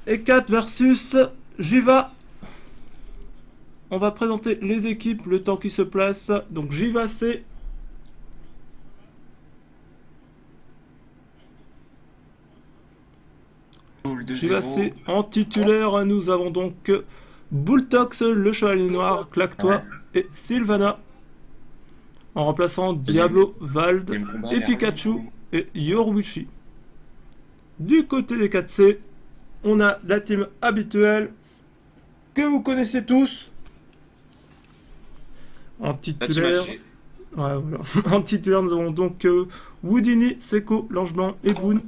E4 versus Jiva. On va présenter les équipes, le temps qui se place. Donc Jiva C. Jiva C en titulaire, nous avons donc Bulltox, le chevalier noir, Claque-toi et Sylvana. En remplaçant Diablo, Vald et Pikachu et Yoruichi. Du côté des 4C, on a la team habituelle que vous connaissez tous. En titulaire, ouais, voilà. En titulaire, nous avons donc Houdini, Seko, l'Ange Blanc et Boone.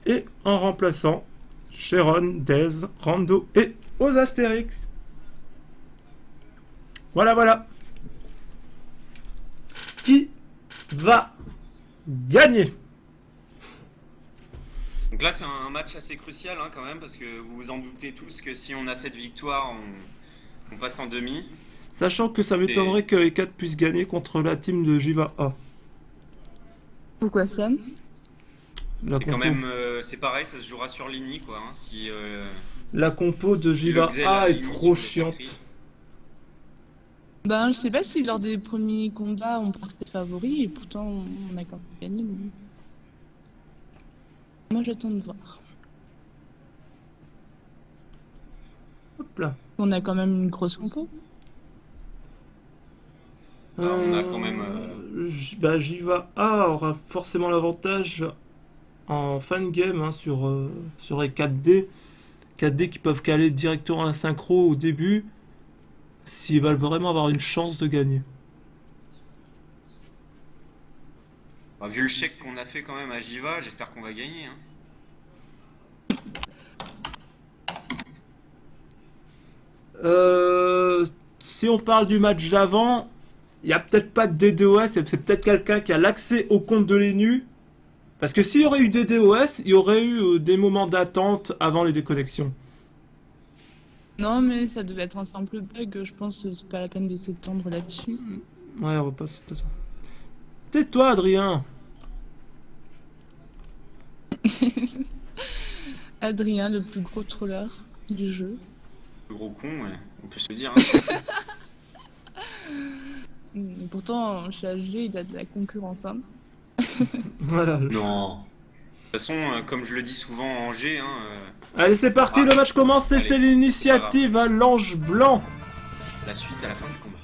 Et en remplaçant, Sharon, Dez, Rando et Ozastérix. Voilà, voilà. Qui va gagner? Donc là, c'est un match assez crucial hein, quand même, parce que vous vous en doutez tous que si on a cette victoire, on passe en demi. Sachant que ça m'étonnerait que E4 puisse gagner contre la team de Jiva A. Pourquoi ça? C'est quand même, c'est pareil, ça se jouera sur Lini quoi. Hein, si, la compo de Jiva A est trop chiante. Ben, je sais pas si lors des premiers combats on partait favori et pourtant on a quand même gagné. Mais... moi j'attends de voir. Hop là. On a quand même une grosse compo. On a quand même. Bah, Jiva A aura forcément l'avantage en fin de game hein, sur les 4D. 4D qui peuvent caler directement la synchro au début. S'ils veulent vraiment avoir une chance de gagner. Bah, vu le chèque qu'on a fait quand même à Jiva, j'espère qu'on va gagner. Hein. Si on parle du match d'avant, il n'y a peut-être pas de DDoS, c'est peut-être quelqu'un qui a l'accès au compte de l'ENU. Parce que s'il y aurait eu des DDoS, il y aurait eu des moments d'attente avant les déconnexions. Non, mais ça devait être un simple bug, je pense que c'est pas la peine de s'étendre là-dessus. Ouais, on va pas s'étendre. Tais-toi, Adrien. Adrien, le plus gros troller du jeu. Le gros con, ouais, on peut se le dire. Et pourtant, chez HG, il a de la concurrence. Hein. Voilà. Non. De toute façon, comme je le dis souvent en Angers, allez, c'est parti, le match commence et c'est l'initiative à l'Ange Blanc. La suite à la fin du combat.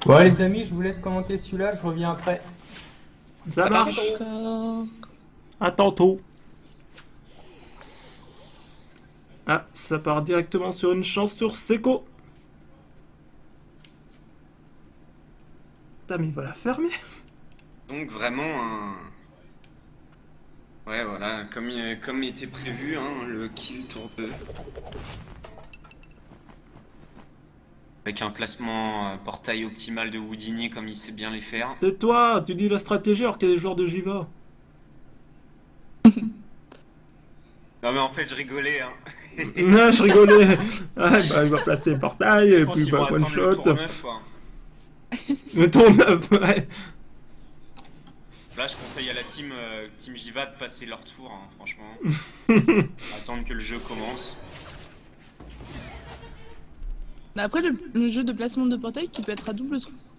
Bon, les amis, je vous laisse commenter celui-là, je reviens après. Ça marche. À tantôt. Ah, ça part directement sur une chance sur Seko. Putain, mais il va la fermer. Donc vraiment un... ouais voilà, comme était prévu, hein, le kill tour 2. Avec un placement portail optimal de Houdini comme il sait bien les faire. C'est toi, tu dis la stratégie alors qu'il y a des joueurs de Jiva. Non mais en fait je rigolais hein. Non, je rigolais. Ah, bah, il va placer le portail et puis il va one shot. Le tour 9, quoi. Le tour 9, ouais. Là, je conseille à la team Jiva de passer leur tour, hein, franchement. Attendre que le jeu commence. Mais après, le jeu de placement de portail qui peut être à double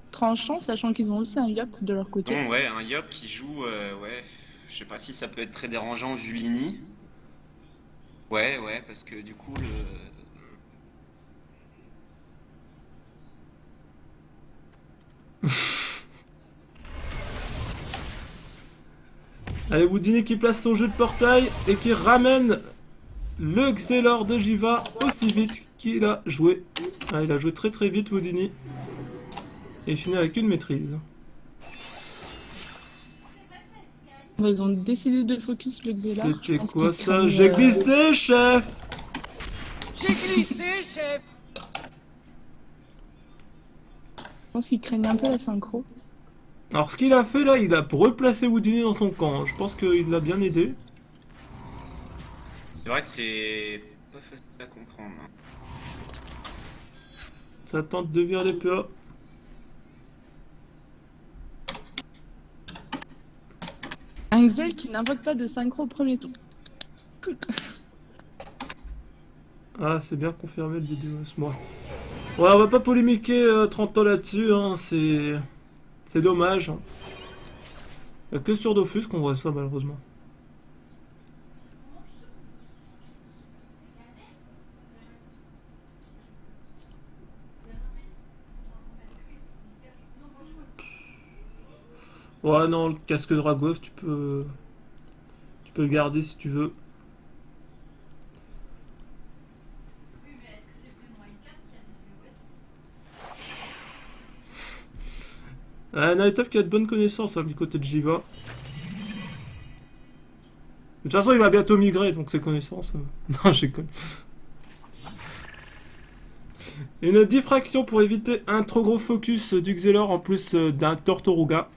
tranchant, sachant qu'ils ont aussi un yop de leur côté. Bon, ouais, un yop qui joue, ouais, je sais pas si ça peut être très dérangeant vu Lini. Ouais, parce que du coup, Allez, Houdini qui place son jeu de portail et qui ramène le Xelor de Jiva aussi vite qu'il a joué. Ah, il a joué très très vite, Houdini. Et il finit avec une maîtrise. Ils ont décidé de focus le Xelor. C'était quoi ça? J'ai glissé, chef! J'ai glissé, chef! Je pense qu'ils craignent un peu la synchro. Alors ce qu'il a fait là, il a replacé Houdini dans son camp. Je pense qu'il l'a bien aidé. c'est vrai que c'est pas facile à comprendre. Hein. Ça tente de virer les PA. Un Xel qui n'invoque pas de synchro au premier tour. Cool. Ah, c'est bien confirmé le DDoS, moi. Ouais, on va pas polémiquer 30 ans là-dessus, hein, c'est dommage. Il y a que sur Dofus qu'on voit ça, malheureusement. Ouais, non, le casque de Dragov, tu peux le garder si tu veux. Nightop qui a de bonnes connaissances hein, du côté de Jiva. De toute façon, il va bientôt migrer, donc ses connaissances... Non, j'ai con. Une diffraction pour éviter un trop gros focus du Xelor en plus d'un Tortoruga.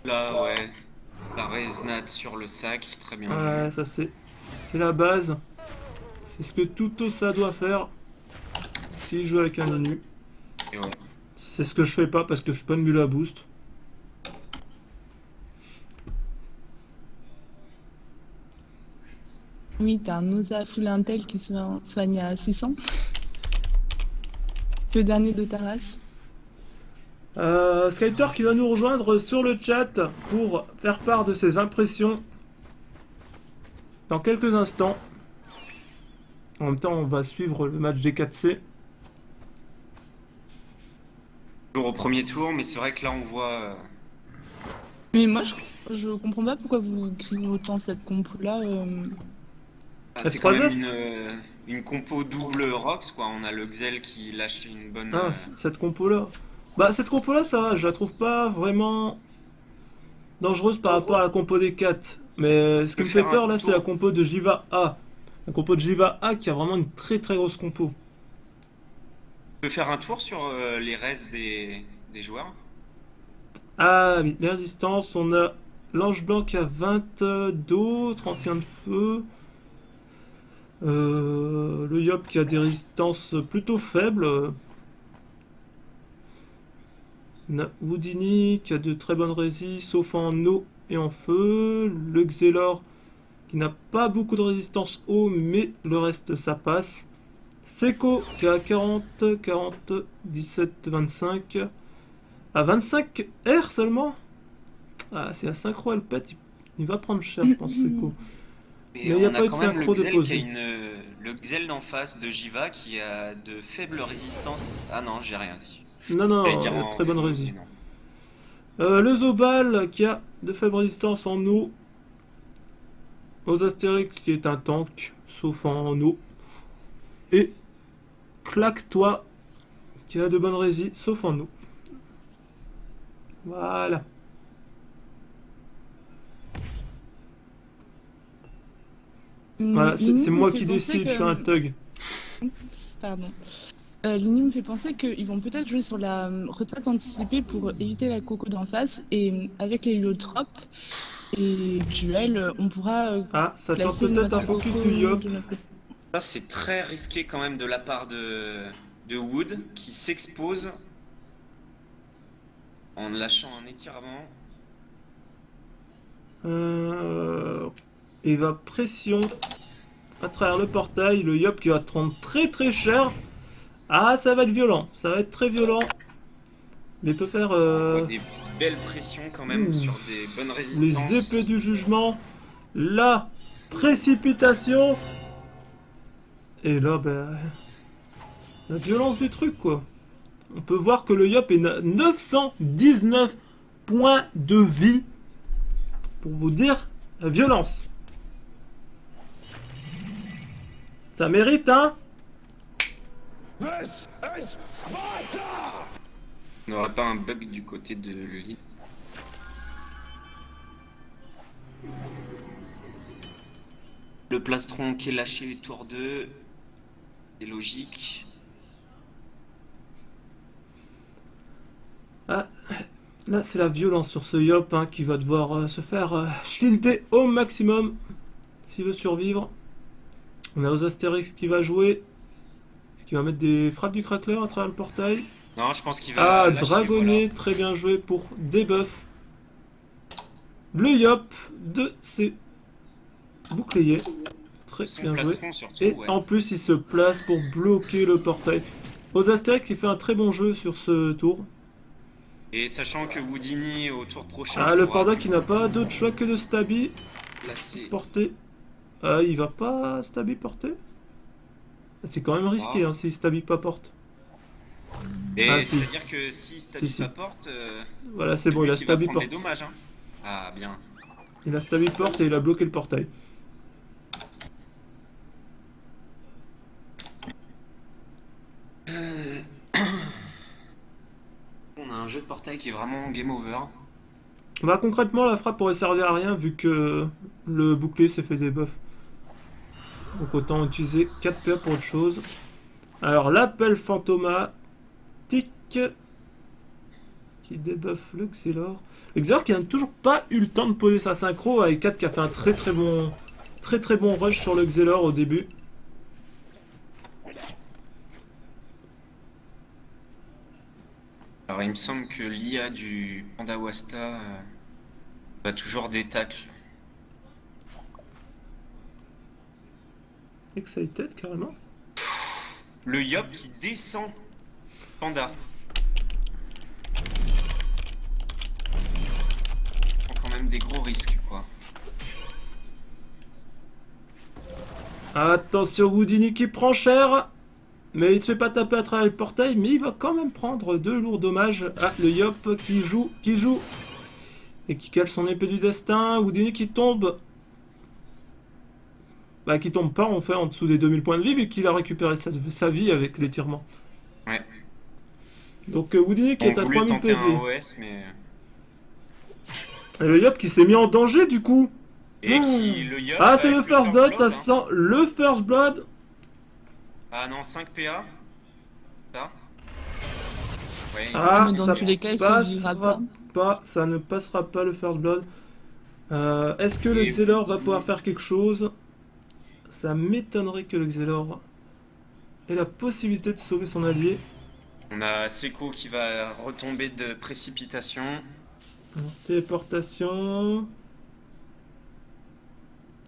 Là, ouais. La Resnat sur le sac, très bien. Ouais, ça c'est la base. C'est ce que tout ça doit faire. S'il joue avec un ONU. Et ouais. C'est ce que je fais pas parce que je suis pas une mule à boost. Oui, t'as un Osa full intel qui se soigne à 600. Le dernier de ta race. Skytor qui va nous rejoindre sur le chat pour faire part de ses impressions dans quelques instants. En même temps, on va suivre le match des 4C. Toujours au premier tour, mais c'est vrai que là on voit. Mais moi, je comprends pas pourquoi vous criez autant cette compo-là. C'est quand même une compo double Rox, quoi. On a le Xel qui lâche une bonne. Ah, cette compo-là. Bah, cette compo-là, ça va. Je la trouve pas vraiment dangereuse par rapport à la compo des 4. Mais ce qui me fait peur, là, c'est la compo de Jiva A. La compo de Jiva A qui a vraiment une très grosse compo. On peut faire un tour sur les restes des joueurs. Ah oui, les résistances, on a l'Ange Blanc qui a 20 d'eau, 31 de feu. Le Yop qui a des résistances plutôt faibles. On a Houdini qui a de très bonnes résis, sauf en eau et en feu. Le Xelor qui n'a pas beaucoup de résistance eau, mais le reste ça passe. Seiko qui a 40, 17, 25. À 25 R seulement. Ah, c'est la synchro, elle pète. Il va prendre cher, je pense, Seiko. Mais il n'y a pas eu de synchro de pause. Le Xel d'en face de Jiva qui a de faibles résistances. Ah non, j'ai rien dit. Non, il a très bonne résistance. Le Zobal qui a de faibles résistances en eau. Aux Astérix qui est un tank, sauf en eau. Et Claque-toi qui a de bonnes résis, sauf en eau. Voilà. Voilà, c'est moi qui décide, je suis un thug. Pardon. Lini me fait penser qu'ils vont peut-être jouer sur la retraite anticipée pour éviter la coco d'en face. Et avec les Lyotropes et Duel, on pourra. Ah, ça tente peut-être un focus du Yop. Ça, c'est très risqué quand même de la part de Wood qui s'expose en lâchant un étirement. Il va pression à travers le portail. Le Yop qui va te rendre très cher. Ah, ça va être violent. Ça va être très violent. Mais il peut faire... Des belles pressions quand même sur des bonnes résistances. Les épées du jugement. La précipitation. Et là, ben... la violence du truc, quoi. On peut voir que le Yop est 919 points de vie. Pour vous dire la violence. Ça mérite, hein? On n'aurait pas un bug du côté de l'île. Le plastron qui est lâché tour 2. C'est logique. Ah, là, c'est la violence sur ce Yop hein, qui va devoir se faire shielder au maximum s'il veut survivre. On a Ozastérix qui va jouer. Est-ce qu'il va mettre des frappes du crackler à travers le portail? Non, je pense qu'il va. Ah, lâcher, Dragonnier, très bien joué pour debuff. Le Yop de ses boucliers. Très Son bien joué. plastron, surtout, Et ouais. en plus, il se place pour bloquer le portail. Ozastérix qui fait un très bon jeu sur ce tour. Et sachant que Houdini au tour prochain. Ah, le pourra panda qui n'a pas d'autre choix que de stabi placer. porter. Ah, il va pas stabi porter? C'est quand même risqué hein, s'il stabi pas porte. Et Ah, si. c'est-à-dire que si Stabi Si. pas porte. Voilà, c'est bon, il a stabi porte. porte. Dommages, hein. Ah, bien. Il a stabi porte et il a bloqué le portail. On a un jeu de portail qui est vraiment game over. Bah concrètement la frappe aurait servi à rien vu que le bouclier s'est fait debuff. Donc autant utiliser 4 PA pour autre chose. Alors l'appel fantomatique qui débuffe le Xelor. Le Xelor qui n'a toujours pas eu le temps de poser sa synchro avec 4 qui a fait un très bon rush sur le Xelor au début. Alors il me semble que l'IA du Panda Wasta va toujours des tacles. Excited carrément. Le Yop qui descend Panda. Prend quand même des gros risques quoi. Attention Houdini qui prend cher. Mais il se fait pas taper à travers le portail, mais il va quand même prendre 2 lourds dommages. Ah, le Yop qui joue. Et qui cale son épée du destin. Houdini qui tombe. Bah, qui tombe pas en fait en dessous des 2000 points de vie, vu qu'il a récupéré sa vie avec l'étirement. Ouais. Donc Houdini qui est à 3000 tenter PV. un OS, mais... Et le Yop qui s'est mis en danger du coup. Et qui, le Yop, Ah, c'est avec le First Blood, ça hein. sent le First Blood. Ah non, 5 PA. Ça. Ouais, Ah, Mais dans ça tous les cas, il passera survivra pas. ça ne passera pas le First Blood. Est-ce que le Et Xelor va pouvoir faire quelque chose? Ça m'étonnerait que le Xelor ait la possibilité de sauver son allié. on a Seiko qui va retomber de précipitation. Alors, téléportation.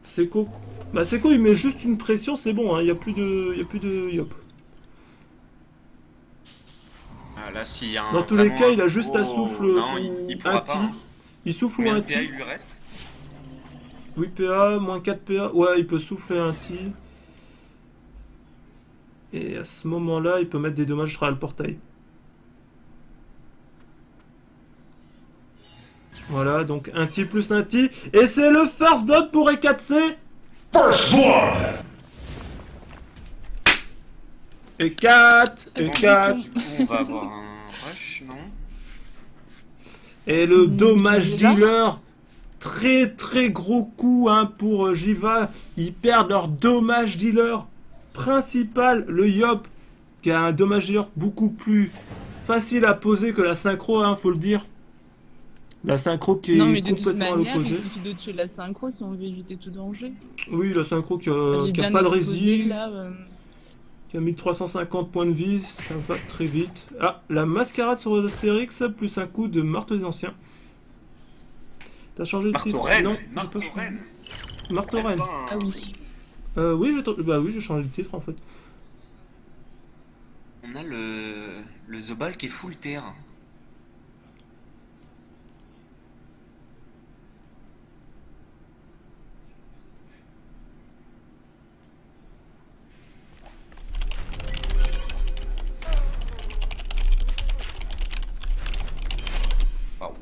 Seiko. Bah Seiko il met juste une pression, c'est bon, il n'y a plus de Yop. Ah, là, s'il y a un, Dans tous les vraiment cas, un il a juste à gros- souffle Non, ou il un pourra ti. pas. Hein. Il souffle ou Combien un de PA ti. il lui reste? 8 PA, moins 4 PA. Ouais, il peut souffler un ti. Et à ce moment-là, il peut mettre des dommages sur le portail. Voilà, donc un ti plus un ti. Et c'est le First Blood pour E4C. First blood! E4, Bon, E4. du coup, on va avoir un rush, non? Et le dommage Jiva. dealer. Très gros coup hein, pour Jiva. Ils perdent leur dommage dealer principal, le Yop, qui a un dommage dealer beaucoup plus facile à poser que la synchro, hein, faut le dire. La synchro qui Non, est mais de toute complètement à manière, il l'opposé. suffit de tuer la synchro si on veut éviter tout danger. Oui, la synchro qui Elle a, est qui a bien pas de exposée, résil, là, qui a 1350 points de vie, ça va très vite. Ah, la mascarade sur les Astérix, plus un coup de marteau des anciens. T'as changé de Marteau titre? Reine. Non, j'ai pas Marteau changé. Reine. Marteau Reine. Ah oui. Oui, j'ai changé de titre en fait. On a le Zobal qui est full terre. Waouh.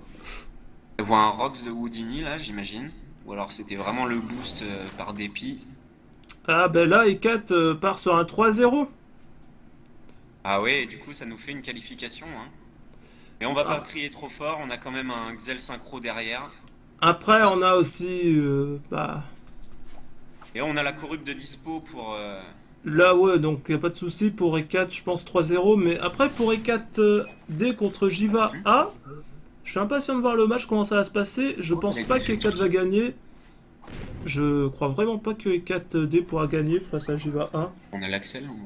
On voit un Rox de Houdini là, j'imagine. Ou alors c'était vraiment le boost par dépit. Ah ben là, E4 part sur un 3-0. Ah ouais, et du coup ça nous fait une qualification. Hein. Et on va pas Ah. crier trop fort, on a quand même un Xel synchro derrière. Après, on a aussi... bah, Et on a la corrupte de dispo pour... là, ouais, donc y a pas de souci pour E4, je pense 3-0. Mais après, pour E4 D contre Jiva A, je suis impatient de voir le match, comment ça va se passer. Je pense pas qu'E4 va gagner. Je crois vraiment pas que E4D pourra gagner face à Jiva 1. On a l'Axel ou...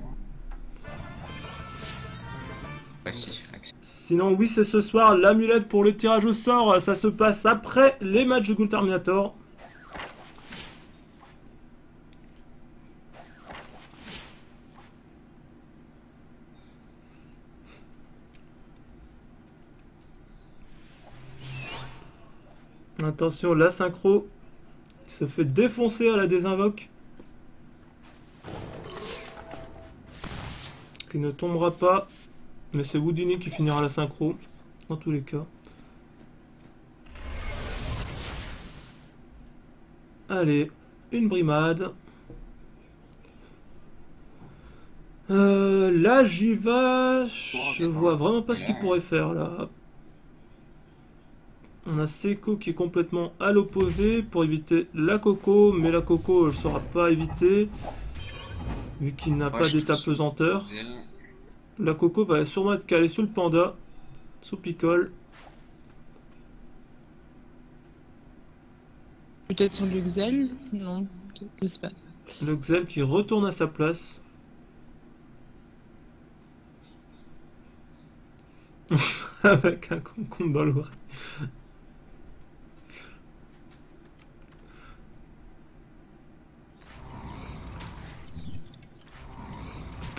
Ouais, si, Axel. Sinon, oui, c'est ce soir l'amulette pour le tirage au sort. Ça se passe après les matchs de Ghoul Terminator. Attention, la synchro se fait défoncer à la désinvoque. Qui ne tombera pas. Mais c'est Houdini qui finira la synchro. Dans tous les cas. Allez, une brimade. Là, j'y vais. Je vois vraiment pas ce qu'il pourrait faire là. On a Seiko qui est complètement à l'opposé pour éviter la Coco, mais la Coco elle ne sera pas éviter vu qu'il n'a pas d'état pesanteur. La Coco va sûrement être calée sous le panda, sous Picole. Peut-être sur le Xel? Non, je sais pas. Le Xel qui retourne à sa place. Avec un concombre dans l'oreille.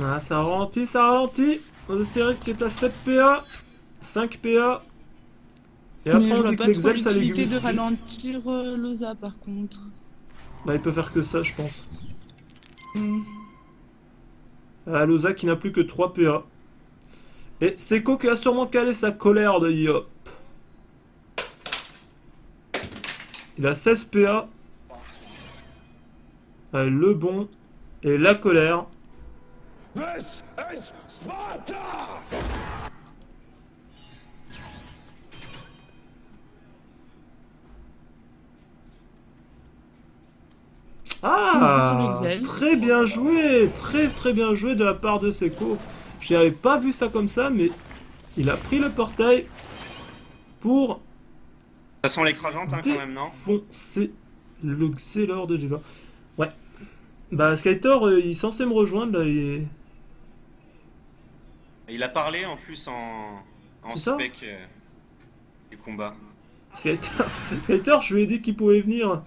Ah, ça ralentit, ça ralentit. Monastérique qui est à 7 PA, 5 PA. Et après, on dit que l'Exel, ça l'utilité l'aiguise. de ralentir Loza par contre. Bah, il peut faire que ça, je pense. Hmm. Ah, Loza qui n'a plus que 3 PA. Et Seiko qui a sûrement calé sa colère de Yop. Il a 16 PA. Ah, le bon. Et la colère. This is Sparta! Ah, très bien joué, très bien joué de la part de Seiko. J'avais pas vu ça comme ça, mais il a pris le portail pour Ça sent l'écrasante hein, quand même, non? défoncer le Xelor de Jiva. Ouais. Bah Skytor, il est censé me rejoindre là. Il a parlé en plus en C'est ça spec du combat. Skytor, je lui ai dit qu'il pouvait venir.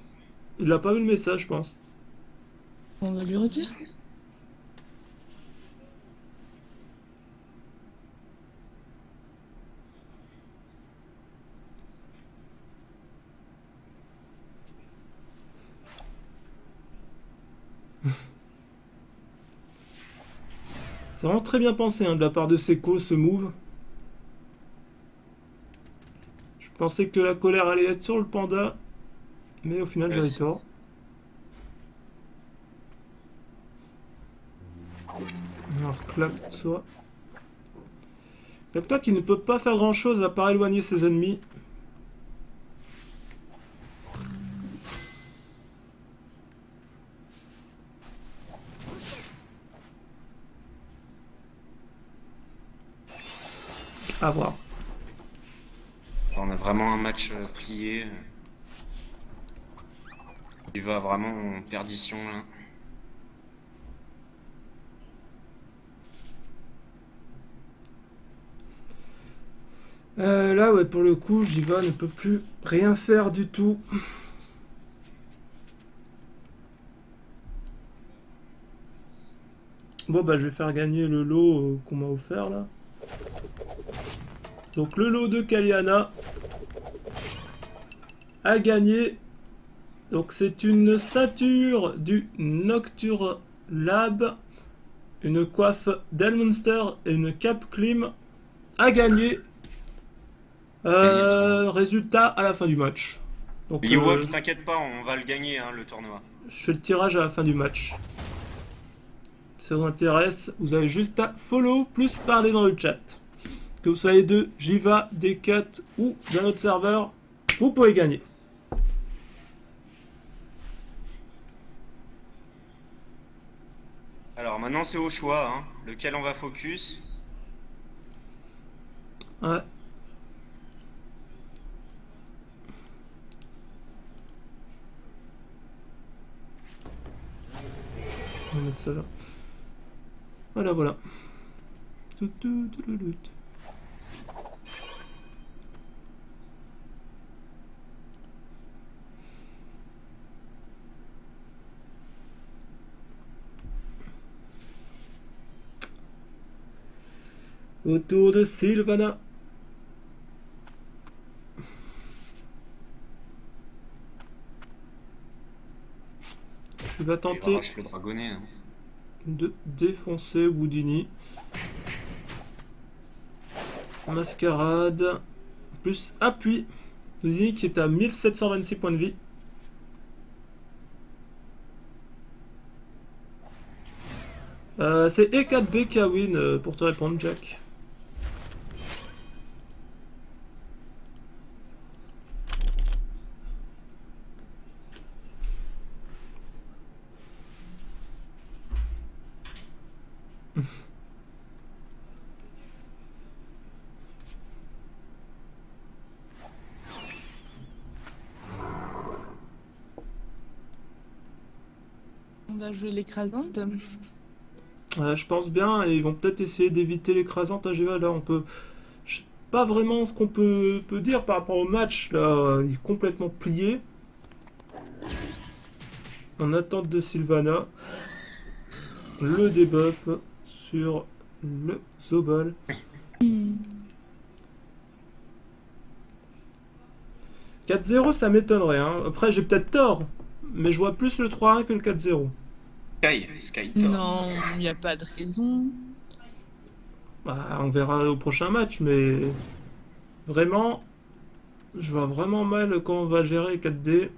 Il a pas vu le message, je pense. On va lui redire. C'est vraiment très bien pensé hein, de la part de Seiko ce move. Je pensais que la colère allait être sur le panda, mais au final j'avais tort. Alors claque-toi. Claque-toi qui ne peut pas faire grand chose à part éloigner ses ennemis. À voir. On a vraiment un match plié. Il va vraiment en perdition là. Là, ouais, pour le coup, Jiva ne peut plus rien faire du tout. Bon, bah, je vais faire gagner le lot qu'on m'a offert là. Donc, le lot de Kaliana a gagné. Donc, c'est une ceinture du Nocture Lab, une coiffe d'Elmunster et une cape Klim a gagné. Résultat à la fin du match. Donc, Ewok, t'inquiète pas, on va le gagner hein, le tournoi. je fais le tirage à la fin du match. Si ça vous intéresse, vous avez juste à follow plus parler dans le chat. Que vous soyez de Jiva, D4 ou d'un autre serveur, vous pouvez gagner. Alors maintenant c'est au choix, hein. Lequel on va focus. Ouais. On va mettre ça là. Voilà, voilà. Tout, tout, tout, tout, tout. Autour de Sylvana. Il va tenter le dragonnet, hein. de défoncer Houdini. Mascarade. Plus appui. Houdini qui est à 1726 points de vie. C'est E4B qui a win pour te répondre, Jack. On va jouer l'écrasante. Je pense bien, et ils vont peut-être essayer d'éviter l'écrasante à GA. Là, on peut. Je sais pas vraiment ce qu'on peut dire par rapport au match. Là, il est complètement plié. En attente de Sylvana. Le debuff sur le Zobal. 4-0, ça m'étonnerait. Hein. Après, j'ai peut-être tort, mais je vois plus le 3-1 que le 4-0. Sky. Non, il n'y a pas de raison. Bah, on verra au prochain match, mais vraiment, je vois vraiment mal quand on va gérer 4D.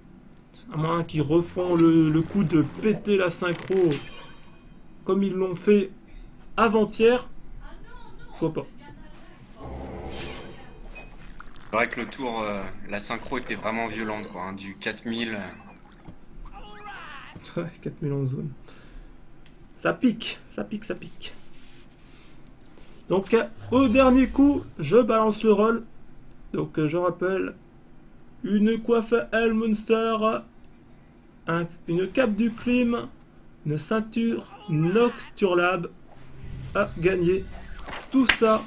À moins qu'ils refont le coup de péter la synchro comme ils l'ont fait avant-hier. Je vois pas. C'est vrai que le tour, la synchro était vraiment violente, quoi, hein, du 4000. Ouais, 4000 en zone. Ça pique, ça pique, ça pique. Donc, au dernier coup, je balance le roll. Donc, je rappelle, une coiffe Elmunster, une cape du clim, une ceinture Nocturlab à gagner. Tout ça,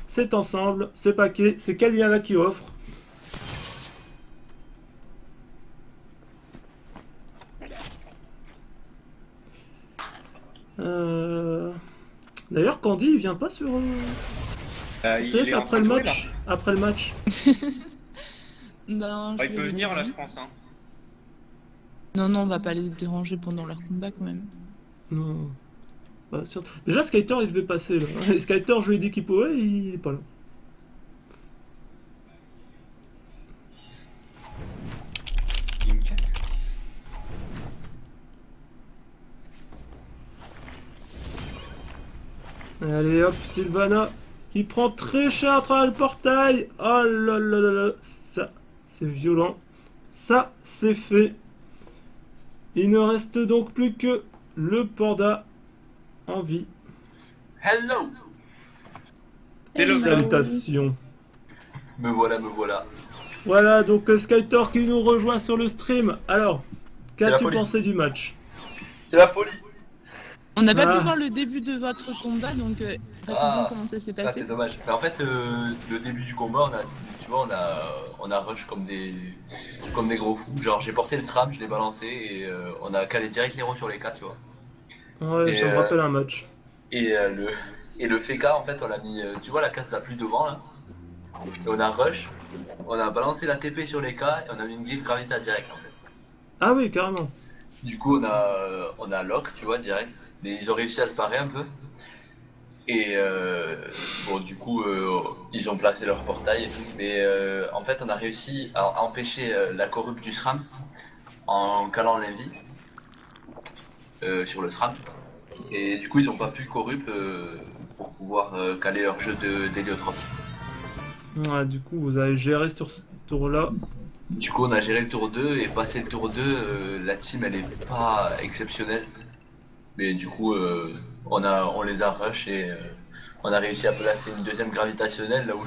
c'est ensemble, c'est paquet, c'est Kaliana qui offre. D'ailleurs, Candy, il vient pas sur Il est en après train le de jouer, match. Après le match. Ben, il peut venir là, je pense. Hein. Non, on va pas les déranger pendant leur combat quand même. Non. Bah, déjà, Skyter, il devait passer là. Et Skyter, je lui ai dit qu'il pouvait, il est pas là. Game 4. Allez hop, Sylvana qui prend très cher à travers le portail. Oh là là là là, ça c'est violent. Ça c'est fait. Il ne reste donc plus que le panda en vie. Hello. Hello. Salutations. Me voilà. Voilà donc Skyter qui nous rejoint sur le stream. Alors, qu'as-tu pensé du match? C'est la folie. On n'a pas pu voir le début de votre combat, donc raconte-nous comment ça s'est Ça passé. c'est dommage. Mais en fait, le début du combat, on a rush comme des gros fous. Genre j'ai porté le SRAM, je l'ai balancé et on a calé direct l'héros sur les 4, tu vois. Ouais, Et, ça me rappelle un match. Et le Feka, en fait, on l'a mis, tu vois la case la plus devant là. Et on a rush, on a balancé la TP sur les K et on a mis une glyphe gravita direct en fait. Ah oui, carrément. Du coup, on a lock, tu vois, direct. Mais ils ont réussi à se barrer un peu. Et bon, du coup, ils ont placé leur portail et tout. Mais en fait, on a réussi à empêcher la corrupt du SRAM en calant l'envie sur le SRAM. Et du coup, ils n'ont pas pu corrupt pour pouvoir caler leur jeu d'héliotrope. Ouais, du coup, vous avez géré sur ce tour-là. Du coup, on a géré le tour 2 et passé le tour 2, la team elle est pas exceptionnelle. Mais du coup, on les a rush et on a réussi à placer une deuxième gravitationnelle là où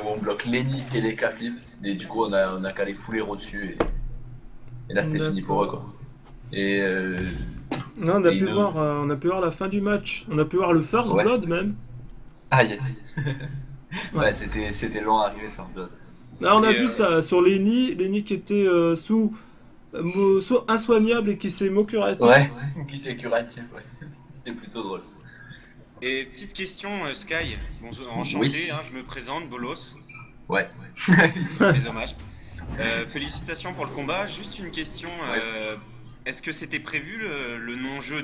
on bloque Lenny et les K-flip. Et du coup, on a calé full héros dessus et là c'était fini pour eux quoi. Et Non, on a Et pu le- voir la fin du match. On a pu voir le first Ouais. blood même. Ah yes. Ouais. Ouais, c'était long à arriver le First Blood. Là, on a Et, vu ça là, sur Lenny qui était sous insoignable et qui s'est mot curatif. Ouais, qui c'est curatif, ouais. C'était plutôt drôle. Et petite question, Sky. Bon, enchanté, Oui. hein, je me présente, Bolos. Ouais. Les hommages. Félicitations pour le combat. Juste une question. Est-ce que c'était prévu le non-jeu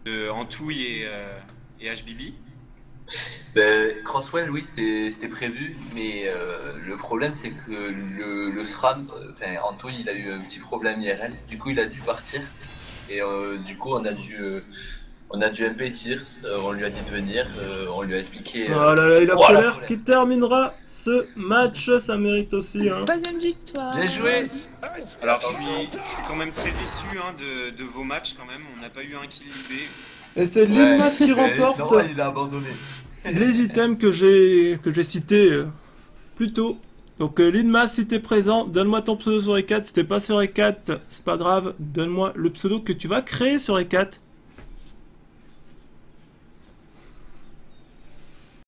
de Antouille et HBB? Crosswell, oui, c'était prévu, mais le problème c'est que le SRAM, enfin Anto, il a eu un petit problème IRL, du coup il a dû partir, et du coup on a dû impétir, on lui a dit de venir, on lui a expliqué. Oh là là, il a Voilà, colère colère. qui terminera ce match, ça mérite aussi. Hein. Troisième victoire. Bien joué. Alors je suis quand même très déçu hein, de vos matchs quand même. On n'a pas eu un kill libé. Et c'est Linmas qui remporte Non, il a abandonné. les items que j'ai cités plus tôt. Donc Linmas, si t'es présent, donne-moi ton pseudo sur E4. Si t'es pas sur E4, c'est pas grave. Donne-moi le pseudo que tu vas créer sur E4.